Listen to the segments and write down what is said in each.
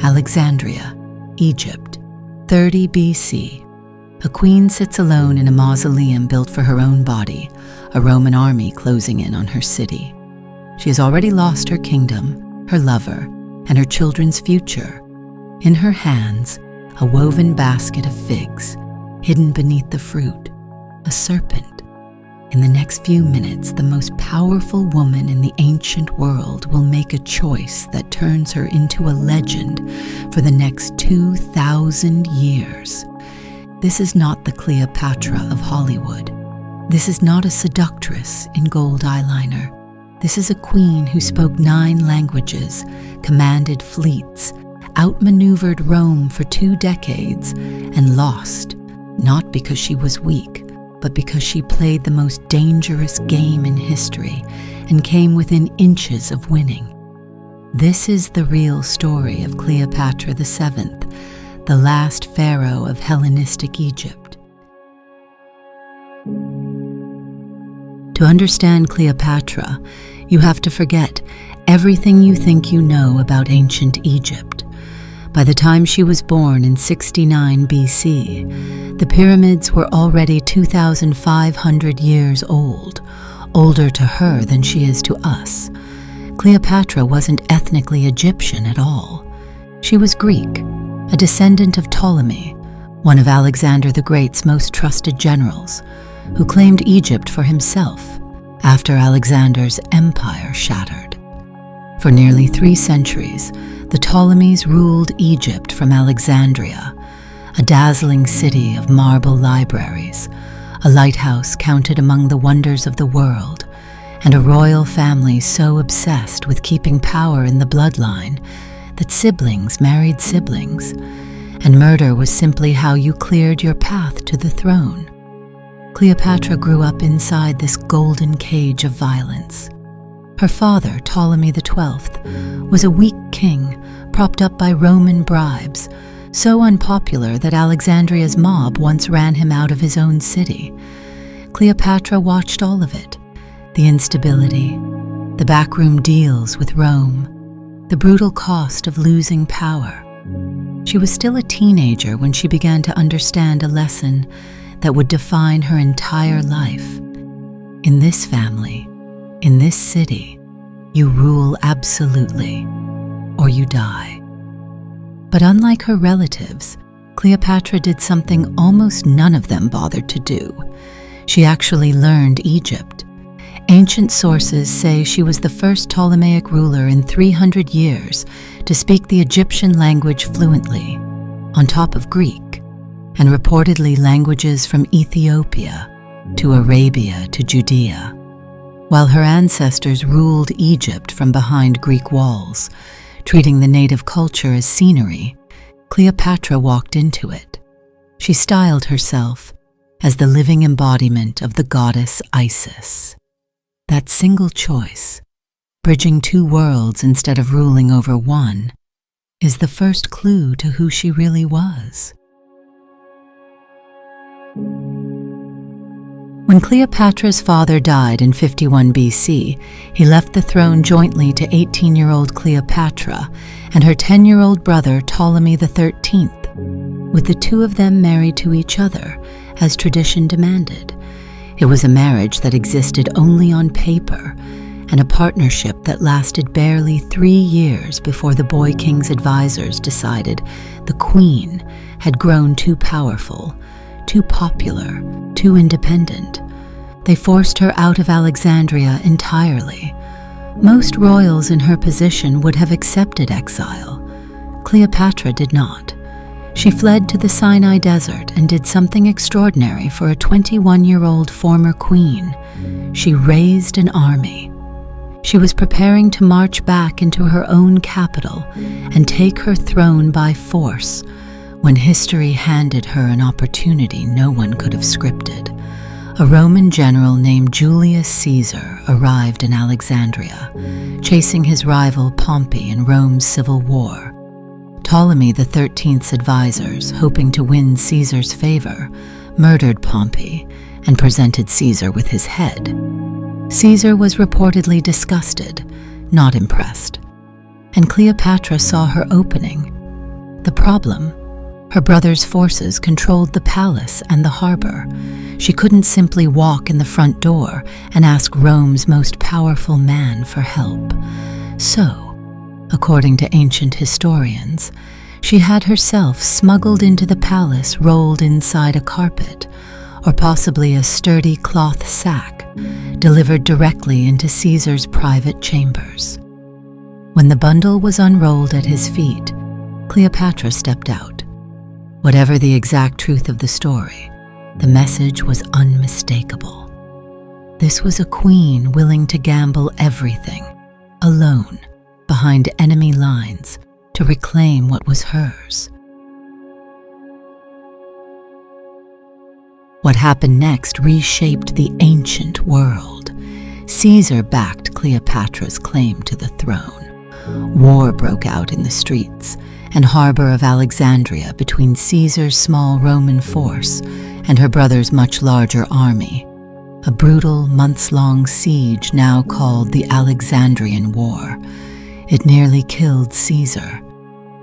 Alexandria, Egypt, 30 BC. A queen sits alone in a mausoleum built for her own body, a Roman army closing in on her city. She has already lost her kingdom, her lover, and her children's future. In her hands, a woven basket of figs, hidden beneath the fruit, a serpent. In the next few minutes, the most powerful woman in the ancient world will make a choice that turns her into a legend for the next 2,000 years. This is not the Cleopatra of Hollywood. This is not a seductress in gold eyeliner. This is a queen who spoke 9 languages, commanded fleets, outmaneuvered Rome for 2 decades, and lost, not because she was weak, but because she played the most dangerous game in history and came within inches of winning. This is the real story of Cleopatra VII, the last pharaoh of Hellenistic Egypt. To understand Cleopatra, you have to forget everything you think you know about ancient Egypt. By the time she was born in 69 BC, the pyramids were already 2,500 years old, older to her than she is to us. Cleopatra wasn't ethnically Egyptian at all. She was Greek, a descendant of Ptolemy, one of Alexander the Great's most trusted generals, who claimed Egypt for himself after Alexander's empire shattered. For nearly 3 centuries, the Ptolemies ruled Egypt from Alexandria, a dazzling city of marble libraries, a lighthouse counted among the wonders of the world, and a royal family so obsessed with keeping power in the bloodline that siblings married siblings, and murder was simply how you cleared your path to the throne. Cleopatra grew up inside this golden cage of violence. Her father, Ptolemy XII, was a weak king propped up by Roman bribes, so unpopular that Alexandria's mob once ran him out of his own city. Cleopatra watched all of it: the instability, the backroom deals with Rome, the brutal cost of losing power. She was still a teenager when she began to understand a lesson that would define her entire life. In this family, in this city, you rule absolutely, or you die. But unlike her relatives, Cleopatra did something almost none of them bothered to do. She actually learned Egypt. Ancient sources say she was the first Ptolemaic ruler in 300 years to speak the Egyptian language fluently, on top of Greek, and reportedly languages from Ethiopia to Arabia to Judea. While her ancestors ruled Egypt from behind Greek walls, treating the native culture as scenery, Cleopatra walked into it. She styled herself as the living embodiment of the goddess Isis. That single choice, bridging 2 worlds instead of ruling over one, is the first clue to who she really was. When Cleopatra's father died in 51 BC, he left the throne jointly to 18-year-old Cleopatra and her 10-year-old brother Ptolemy XIII, with the 2 of them married to each other, as tradition demanded. It was a marriage that existed only on paper, and a partnership that lasted barely 3 years before the boy king's advisors decided the queen had grown too powerful, too popular, too independent. They forced her out of Alexandria entirely. Most royals in her position would have accepted exile. Cleopatra did not. She fled to the Sinai Desert and did something extraordinary for a 21-year-old former queen. She raised an army. She was preparing to march back into her own capital and take her throne by force, when history handed her an opportunity no one could have scripted. A Roman general named Julius Caesar arrived in Alexandria, chasing his rival Pompey in Rome's civil war. Ptolemy XIII's advisors, hoping to win Caesar's favor, murdered Pompey and presented Caesar with his head. Caesar was reportedly disgusted, not impressed, and Cleopatra saw her opening. The problem? Her brother's forces controlled the palace and the harbor. She couldn't simply walk in the front door and ask Rome's most powerful man for help. So, according to ancient historians, she had herself smuggled into the palace, rolled inside a carpet, or possibly a sturdy cloth sack, delivered directly into Caesar's private chambers. When the bundle was unrolled at his feet, Cleopatra stepped out. Whatever the exact truth of the story, the message was unmistakable. This was a queen willing to gamble everything, alone, behind enemy lines, to reclaim what was hers. What happened next reshaped the ancient world. Caesar backed Cleopatra's claim to the throne. War broke out in the streets and harbor of Alexandria between Caesar's small Roman force and her brother's much larger army. A brutal, months-long siege now called the Alexandrian War. It nearly killed Caesar.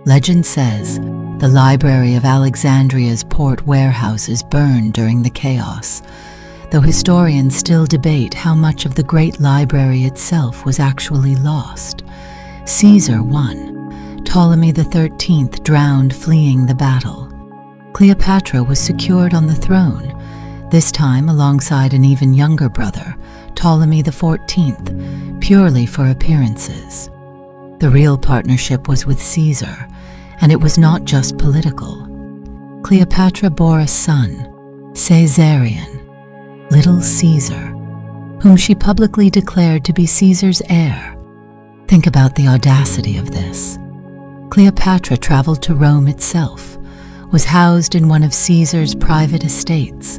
Legend says the library of Alexandria's port warehouses burned during the chaos, though historians still debate how much of the great library itself was actually lost. Caesar won. Ptolemy XIII drowned fleeing the battle. Cleopatra was secured on the throne, this time alongside an even younger brother, Ptolemy XIV, purely for appearances. The real partnership was with Caesar, and it was not just political. Cleopatra bore a son, Caesarion, Little Caesar, whom she publicly declared to be Caesar's heir. Think about the audacity of this. Cleopatra traveled to Rome itself, was housed in one of Caesar's private estates,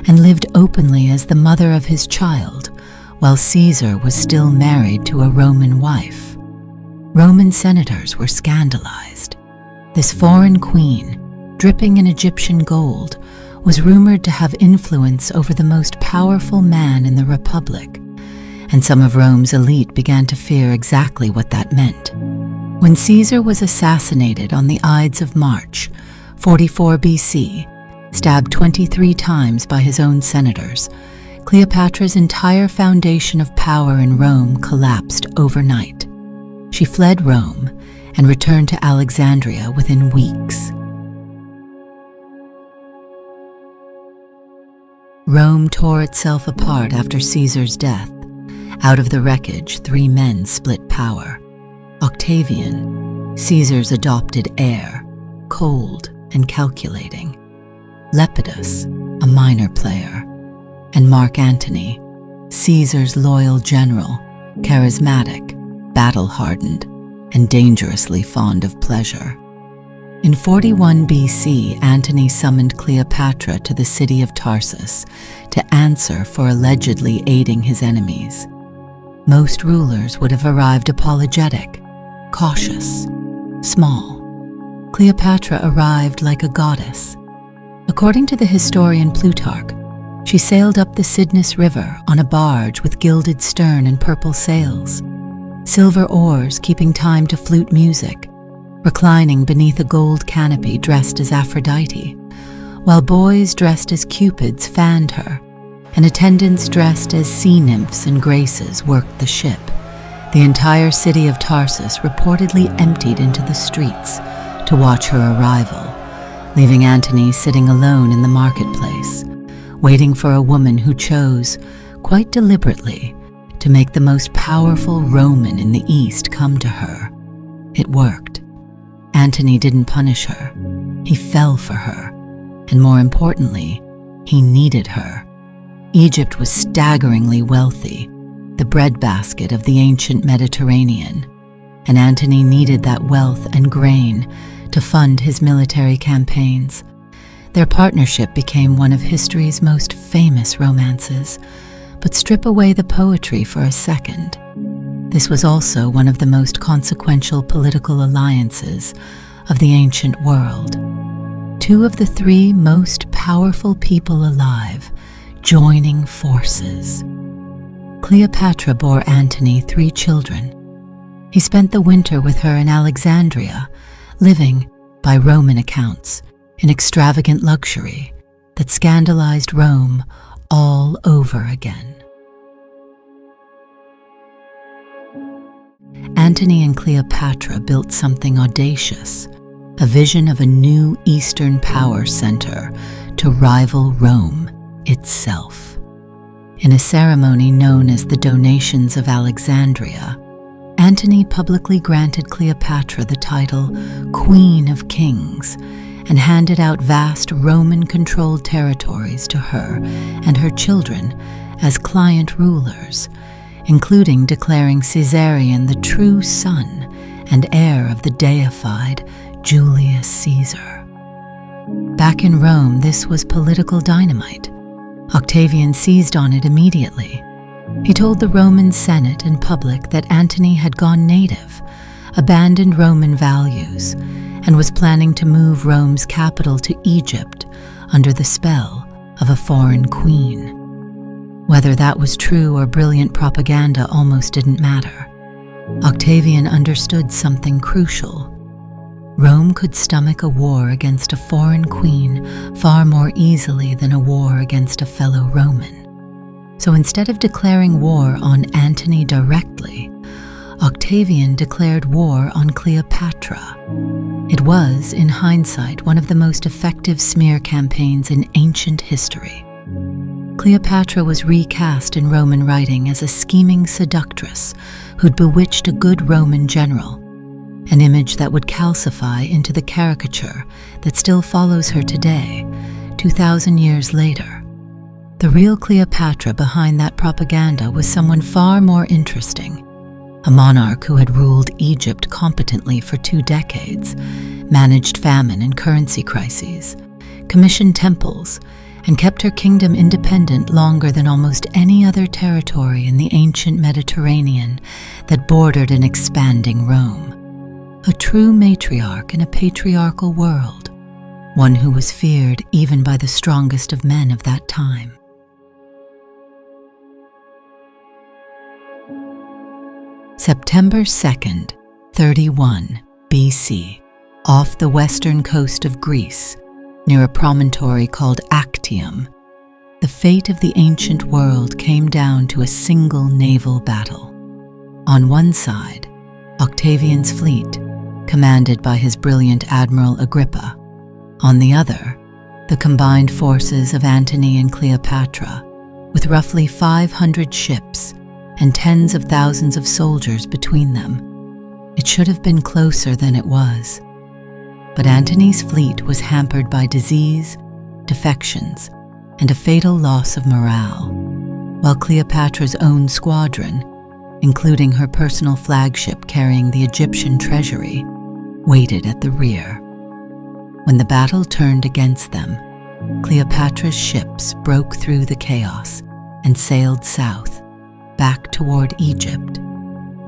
and lived openly as the mother of his child, while Caesar was still married to a Roman wife. Roman senators were scandalized. This foreign queen, dripping in Egyptian gold, was rumored to have influence over the most powerful man in the Republic, and some of Rome's elite began to fear exactly what that meant. When Caesar was assassinated on the Ides of March, 44 BC, stabbed 23 times by his own senators, Cleopatra's entire foundation of power in Rome collapsed overnight. She fled Rome and returned to Alexandria within weeks. Rome tore itself apart after Caesar's death. Out of the wreckage, 3 men split power. Octavian, Caesar's adopted heir, cold and calculating. Lepidus, a minor player. And Mark Antony, Caesar's loyal general, charismatic, battle-hardened, and dangerously fond of pleasure. In 41 BC, Antony summoned Cleopatra to the city of Tarsus to answer for allegedly aiding his enemies. Most rulers would have arrived apologetic, cautious, small. Cleopatra arrived like a goddess. According to the historian Plutarch, she sailed up the Cydnus River on a barge with gilded stern and purple sails, silver oars keeping time to flute music, reclining beneath a gold canopy dressed as Aphrodite, while boys dressed as cupids fanned her, and attendants dressed as sea nymphs and graces worked the ship. The entire city of Tarsus reportedly emptied into the streets to watch her arrival, leaving Antony sitting alone in the marketplace, waiting for a woman who chose, quite deliberately, to make the most powerful Roman in the East come to her. It worked. Antony didn't punish her. He fell for her. And more importantly, he needed her. Egypt was staggeringly wealthy, the breadbasket of the ancient Mediterranean, and Antony needed that wealth and grain to fund his military campaigns. Their partnership became one of history's most famous romances, but strip away the poetry for a second. This was also one of the most consequential political alliances of the ancient world. 2 of the 3 most powerful people alive joining forces. Cleopatra bore Antony 3 children. He spent the winter with her in Alexandria, living, by Roman accounts, in extravagant luxury that scandalized Rome all over again. Antony and Cleopatra built something audacious, a vision of a new Eastern power center to rival Rome itself. In a ceremony known as the Donations of Alexandria, Antony publicly granted Cleopatra the title Queen of Kings and handed out vast Roman-controlled territories to her and her children as client rulers, including declaring Caesarion the true son and heir of the deified Julius Caesar. Back in Rome, this was political dynamite. Octavian seized on it immediately. He told the Roman Senate and public that Antony had gone native, abandoned Roman values, and was planning to move Rome's capital to Egypt under the spell of a foreign queen. Whether that was true or brilliant propaganda almost didn't matter. Octavian understood something crucial. Rome could stomach a war against a foreign queen far more easily than a war against a fellow Roman. So instead of declaring war on Antony directly, Octavian declared war on Cleopatra. It was, in hindsight, one of the most effective smear campaigns in ancient history. Cleopatra was recast in Roman writing as a scheming seductress who'd bewitched a good Roman general, an image that would calcify into the caricature that still follows her today, 2,000 years later. The real Cleopatra behind that propaganda was someone far more interesting, a monarch who had ruled Egypt competently for 2 decades, managed famine and currency crises, commissioned temples, and kept her kingdom independent longer than almost any other territory in the ancient Mediterranean that bordered an expanding Rome. A true matriarch in a patriarchal world, one who was feared even by the strongest of men of that time. September 2nd, 31 BC, off the western coast of Greece, near a promontory called Actium, the fate of the ancient world came down to a single naval battle. On one side, Octavian's fleet, commanded by his brilliant Admiral Agrippa. On the other, the combined forces of Antony and Cleopatra, with roughly 500 ships and tens of thousands of soldiers between them. It should have been closer than it was. But Antony's fleet was hampered by disease, defections, and a fatal loss of morale, while Cleopatra's own squadron, including her personal flagship carrying the Egyptian treasury, waited at the rear. When the battle turned against them, Cleopatra's ships broke through the chaos and sailed south, back toward Egypt.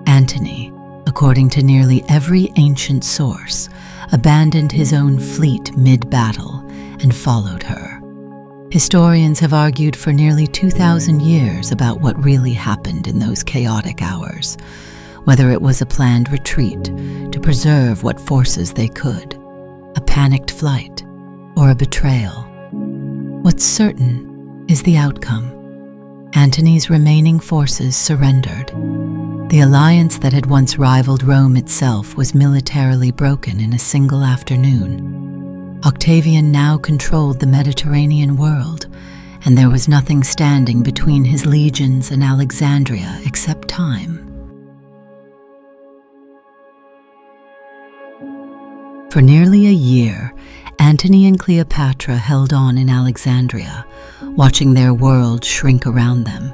Antony, according to nearly every ancient source, abandoned his own fleet mid-battle and followed her. Historians have argued for nearly 2,000 years about what really happened in those chaotic hours, whether it was a planned retreat to preserve what forces they could, a panicked flight, or a betrayal. What's certain is the outcome. Antony's remaining forces surrendered. The alliance that had once rivaled Rome itself was militarily broken in a single afternoon. Octavian now controlled the Mediterranean world, and there was nothing standing between his legions and Alexandria except time. For nearly a year, Antony and Cleopatra held on in Alexandria, watching their world shrink around them.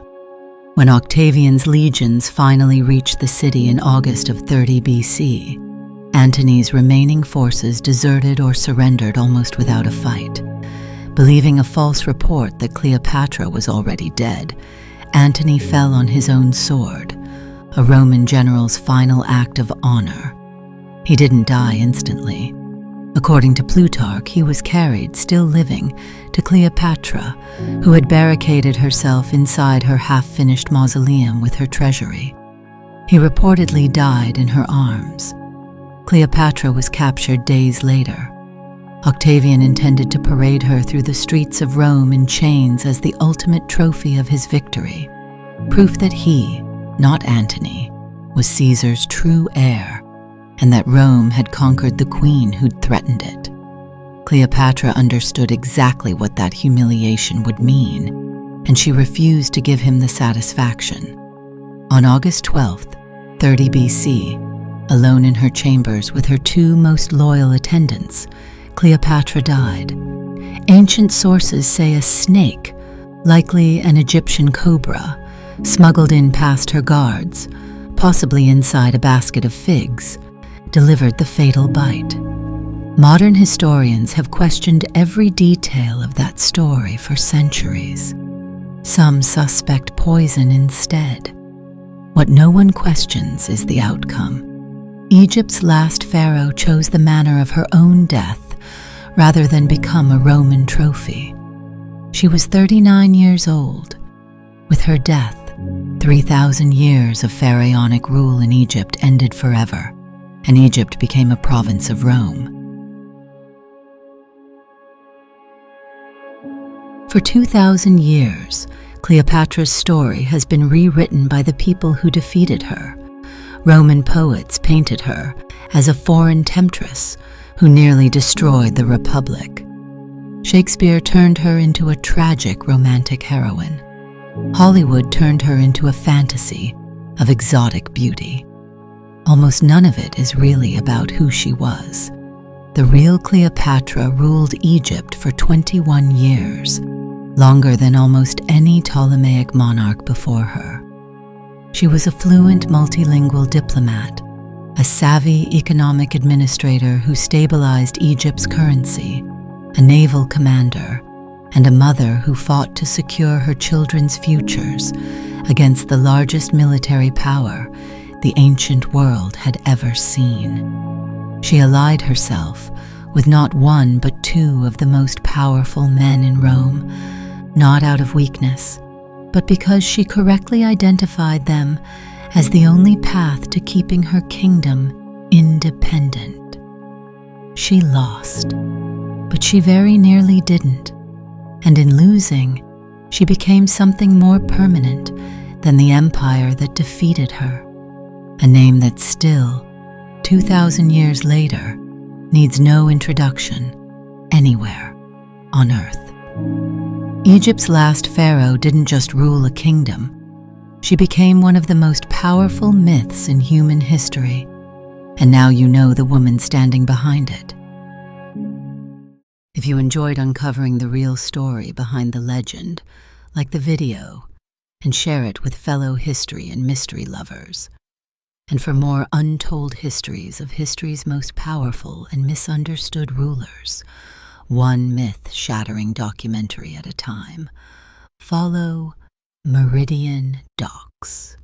When Octavian's legions finally reached the city in August of 30 BC, Antony's remaining forces deserted or surrendered almost without a fight. Believing a false report that Cleopatra was already dead, Antony fell on his own sword, a Roman general's final act of honor. He didn't die instantly. According to Plutarch, he was carried, still living, to Cleopatra, who had barricaded herself inside her half-finished mausoleum with her treasury. He reportedly died in her arms. Cleopatra was captured days later. Octavian intended to parade her through the streets of Rome in chains as the ultimate trophy of his victory, proof that he, not Antony, was Caesar's true heir, and that Rome had conquered the queen who'd threatened it. Cleopatra understood exactly what that humiliation would mean, and she refused to give him the satisfaction. On August 12th, 30 BC, alone in her chambers with her two most loyal attendants, Cleopatra died. Ancient sources say a snake, likely an Egyptian cobra, smuggled in past her guards, possibly inside a basket of figs, delivered the fatal bite. Modern historians have questioned every detail of that story for centuries. Some suspect poison instead. What no one questions is the outcome. Egypt's last pharaoh chose the manner of her own death rather than become a Roman trophy. She was 39 years old. With her death, 3,000 years of pharaonic rule in Egypt ended forever, and Egypt became a province of Rome. For 2,000 years, Cleopatra's story has been rewritten by the people who defeated her. Roman poets painted her as a foreign temptress who nearly destroyed the Republic. Shakespeare turned her into a tragic romantic heroine. Hollywood turned her into a fantasy of exotic beauty. Almost none of it is really about who she was. The real Cleopatra ruled Egypt for 21 years, longer than almost any Ptolemaic monarch before her. She was a fluent multilingual diplomat, a savvy economic administrator who stabilized Egypt's currency, a naval commander, and a mother who fought to secure her children's futures against the largest military power the ancient world had ever seen. She allied herself with not one but two of the most powerful men in Rome, not out of weakness, but because she correctly identified them as the only path to keeping her kingdom independent. She lost, but she very nearly didn't, and in losing, she became something more permanent than the empire that defeated her, a name that still, 2,000 years later, needs no introduction anywhere on Earth. Egypt's last pharaoh didn't just rule a kingdom. She became one of the most powerful myths in human history, and now you know the woman standing behind it. If you enjoyed uncovering the real story behind the legend, like the video and share it with fellow history and mystery lovers. And for more untold histories of history's most powerful and misunderstood rulers, one myth-shattering documentary at a time, follow Meridian Docs.